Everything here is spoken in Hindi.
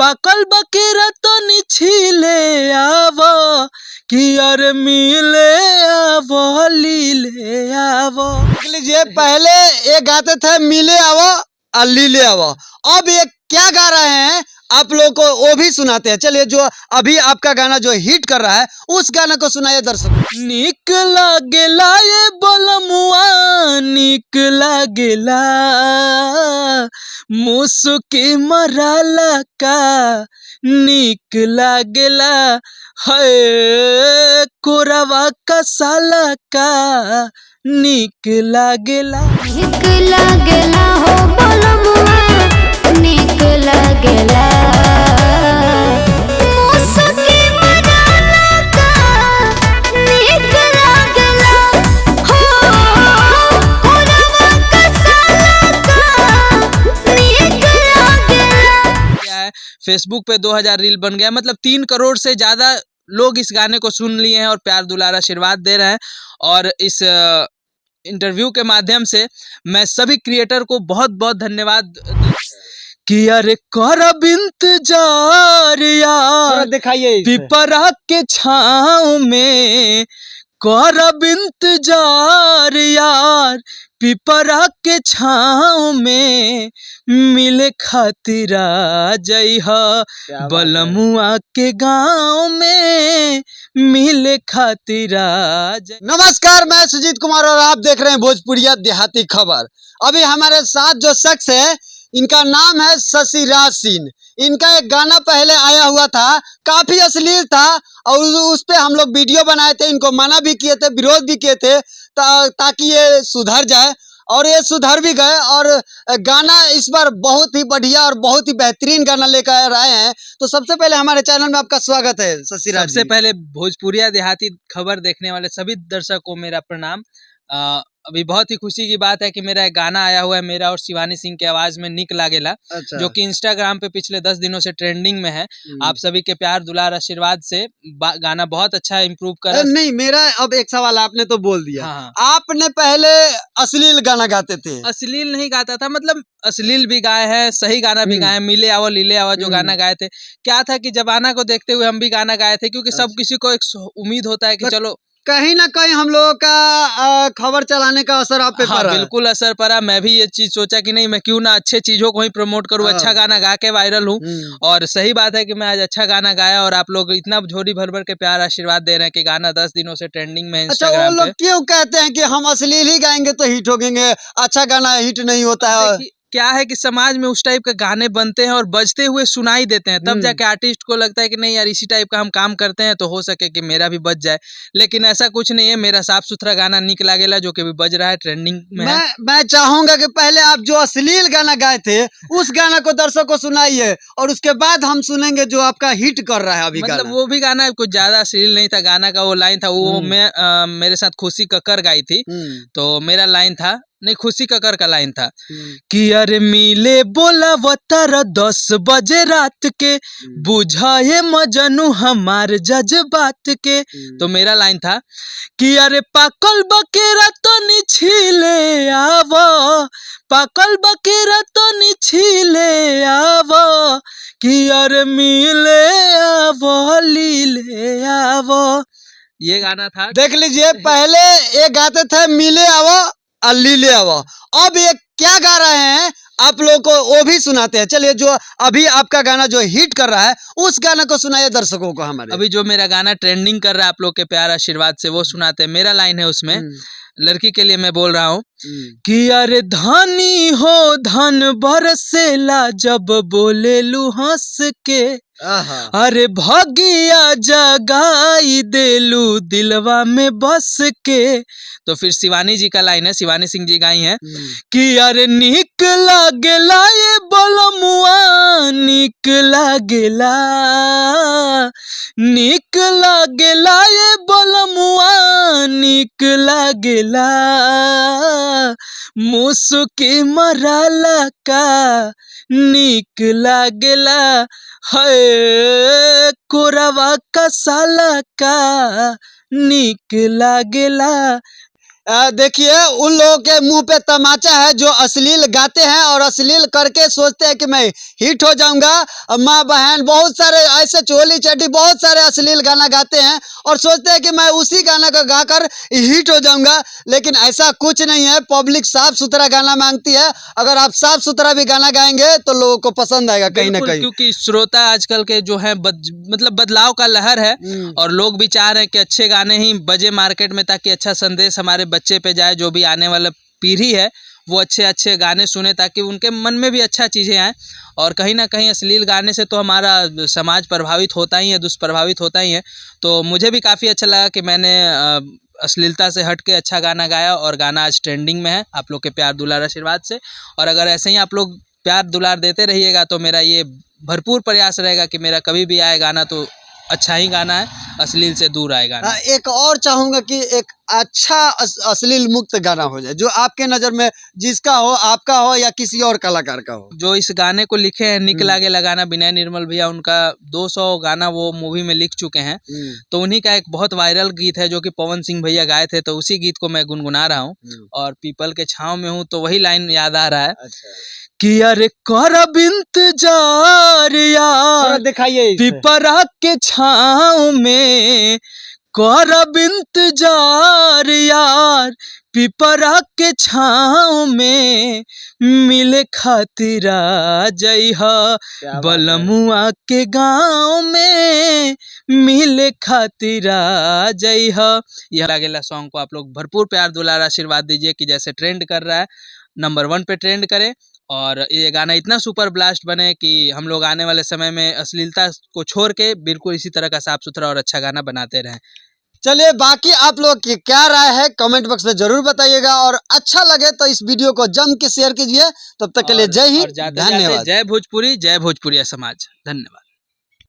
पाकल बकेरा तो छिले आवो कि अरे मिले आवो लीले आवो। देख लीजिए, पहले ये गाते थे मिले आवो और लीले आवो, अब ये क्या गा रहे हैं आप लोग को वो भी सुनाते हैं। चलिए, जो अभी आपका गाना जो हिट कर रहा है उस गाने को सुनाइए दर्शकों। निक लागेला ये बलमुआ निक लागेला मुसुकी मराला का निक लागेला है कोरवा कसाला का निक लागेला। निक लागेला हो बलमुआ निक लागेला मुसुकी मराला का निक लागेला हो कोरवा कसाला का निक लागेला। फेसबुक पे 2000 रील बन गया, मतलब 3 करोड़ से ज्यादा लोग इस गाने को सुन लिए हैं और प्यार दुलार आशीर्वाद दे रहे हैं। और इस इंटरव्यू के माध्यम से मैं सभी क्रिएटर को बहुत बहुत धन्यवाद कि अरे करब इंतजार यार दिखाइए पिपरा के छाँव में, करब इंतजार यार पिपरा के छाँव में, मिले खातिर आ जइहा बलमुआ के गाँव में, मिले खातिर आ जइहा। नमस्कार, मैं सुजीत कुमार और आप देख रहे हैं भोजपुरिया देहाती खबर। अभी हमारे साथ जो शख्स है इनका नाम है शशि राज सिंह। इनका एक गाना पहले आया हुआ था, काफी अश्लील था और उस पे हम लोग वीडियो बनाए थे, इनको मना भी किए थे, विरोध भी किए थे ताकि ये सुधर जाए, और ये सुधर भी गए। और गाना इस बार बहुत ही बढ़िया और बहुत ही बेहतरीन गाना लेकर आए हैं। तो सबसे पहले हमारे चैनल में आपका स्वागत है शशि राज। सबसे पहले भोजपुरिया देहाती खबर देखने वाले सभी दर्शकों को मेरा प्रणाम। अभी बहुत ही खुशी की बात है कि मेरा एक गाना आया हुआ है, मेरा और शिवानी सिंह की आवाज में निक लागेला, जो कि इंस्टाग्राम पे पिछले 10 दिनों से ट्रेंडिंग में है। आप सभी के प्यार दुलार आशीर्वाद से गाना बहुत अच्छा इम्प्रूव कर। नहीं, मेरा अब एक सवाल आपने तो बोल दिया। हाँ। आपने पहले अश्लील गाना गाते थे। अश्लील नहीं गाता था, मतलब अश्लील भी गाए हैं, सही गाना भी गाए, मिले आवा लीले आवा जो गाना गाए थे। क्या था कि जमाना को देखते हुए हम भी गाना गाए थे, क्योंकि सब किसी को एक उम्मीद होता है कि चलो कहीं ना कहीं हम लोगों का खबर चलाने का असर आप पे पड़ा। बिल्कुल असर पड़ा। मैं भी ये चीज सोचा कि नहीं, मैं क्यों ना अच्छे चीजों को ही प्रमोट करूं, अच्छा गाना गा के वायरल हूं। और सही बात है कि मैं आज अच्छा गाना गाया और आप लोग इतना झोरी भर भर के प्यार आशीर्वाद दे रहे हैं कि गाना 10 दिनों से ट्रेंडिंग में है इंस्टाग्राम पे। वो लोग क्यों कहते हैं कि हम अश्लील ही गाएंगे तो हिट होंगे, अच्छा गाना हिट नहीं होता है? क्या है कि समाज में उस टाइप के गाने बनते हैं और बजते हुए सुनाई देते हैं, तब जाके आर्टिस्ट को लगता है कि नहीं यार इसी टाइप का हम काम करते हैं तो हो सके कि मेरा भी बज जाए। लेकिन ऐसा कुछ नहीं है, मेरा साफ सुथरा गाना निक लागेला जो कि भी बज रहा है, ट्रेंडिंग में है। मैं चाहूंगा कि पहले आप जो अश्लील गाना गाए थे उस गाना को दर्शकों को सुनाइए और उसके बाद हम सुनेंगे जो आपका हिट कर रहा है अभी। मतलब गाना वो भी गाना कुछ ज्यादा अश्लील नहीं था। गाना का वो लाइन था, वो मैं मेरे साथ खुशी कक्कर गाई थी, तो मेरा लाइन था, नहीं खुशी कक्कर का लाइन था कि अरे मिले बोला वतर 10 बजे रात के, बुझाए मजनू हमार जज्बात के। तो मेरा लाइन था कि अरे पाकल बकेरा तो छिले आवो, पाकल बकेरा तो छिले आवो कि अरे मिले आवो लीले आवो। ये गाना था। देख लीजिए, पहले ये गाते थे मिले आवो और लीले आवो, अब ये क्या गा रहे हैं आप लोग को वो भी सुनाते हैं। चलिए, जो अभी आपका गाना जो हिट कर रहा है उस गाने को सुनाइए दर्शकों को हमारे। अभी जो मेरा गाना ट्रेंडिंग कर रहा है आप लोग के प्यार आशीर्वाद से, वो सुनाते हैं। मेरा लाइन है उसमें, लड़की के लिए मैं बोल रहा हूँ कि अरे धनी हो धन बरसेला जब बोले लू हंस के, अरे भगिया जगाई देलू दिलवा में बस के। तो फिर शिवानी जी का लाइन है, शिवानी सिंह जी गाई हैं कि अरे निक लागेला ये बलमुआ निक लागेला, निक लागेला ये बलमुआ निक लागेला मुसुकी मराला का निक लागेला है कोरवा कसाला का निक लागेला। देखिए उन लोगों के मुंह पे तमाचा है जो अश्लील गाते हैं और अश्लील करके सोचते हैं कि मैं हिट हो जाऊंगा। माँ बहन बहुत सारे ऐसे चोली चड्डी बहुत सारे अश्लील गाना गाते हैं और सोचते हैं कि मैं उसी गाना को गाकर हिट हो जाऊंगा, लेकिन ऐसा कुछ नहीं है। पब्लिक साफ सुथरा गाना मांगती है, अगर आप साफ सुथरा भी गाना गाएंगे तो लोगों को पसंद आएगा कहीं ना बिल्कुल, कहीं। क्योंकि श्रोता आजकल के जो है मतलब बदलाव का लहर है और लोग भी चाह रहे हैं कि अच्छे गाने ही बजे मार्केट में, ताकि अच्छा संदेश हमारे बच्चे पे जाए। जो भी आने वाला पीढ़ी है वो अच्छे अच्छे गाने सुने ताकि उनके मन में भी अच्छा चीज़ें आएँ। और कहीं ना कहीं अश्लील गाने से तो हमारा समाज प्रभावित होता ही है, दुष्प्रभावित होता ही है। तो मुझे भी काफ़ी अच्छा लगा कि मैंने अश्लीलता से हट के अच्छा गाना गाया और गाना आज ट्रेंडिंग में है आप लोग के प्यार दुलार आशीर्वाद से। और अगर ऐसे ही आप लोग प्यार दुलार देते रहिएगा तो मेरा ये भरपूर प्रयास रहेगा कि मेरा कभी भी आए गाना तो अच्छा ही गाना है, अश्लील से दूर आए गाना। एक और चाहूंगा कि एक अच्छा अश्लील मुक्त गाना हो जाए जो आपके नज़र में जिसका हो, आपका हो या किसी और कलाकार का हो। जो इस गाने को लिखे हैं निक लागे लगाना विनय निर्मल भैया, उनका 200 गाना वो मूवी में लिख चुके हैं। तो उन्हीं का एक बहुत वायरल गीत है जो कि पवन सिंह भैया गाए थे, तो उसी गीत को मैं गुनगुना रहा हूँ। और पीपल के छाँव में हूँ तो वही लाइन याद आ रहा है कि अरे करब इंतजार यार दिखाइए पिपरा के छाँव में, करब इंतजार यार पिपरा के छाँव में, मिले खातिर आ जइहा बलमुआ के गाँव में, मिले खातिर आ जइहा। यह लागेला सॉन्ग को आप लोग भरपूर प्यार दुलार आशीर्वाद दीजिए कि जैसे ट्रेंड कर रहा है नंबर 1 पे ट्रेंड करे और ये गाना इतना सुपर ब्लास्ट बने कि हम लोग आने वाले समय में अश्लीलता को छोड़ के बिल्कुल इसी तरह का साफ सुथरा और अच्छा गाना बनाते रहें। चलिए बाकी आप लोग की क्या राय है कमेंट बॉक्स में जरूर बताइएगा और अच्छा लगे तो इस वीडियो को जम के शेयर कीजिए। तब तक के लिए जय हिंद, धन्यवाद। जय भोजपुरी, जय भोजपुरिया समाज, धन्यवाद।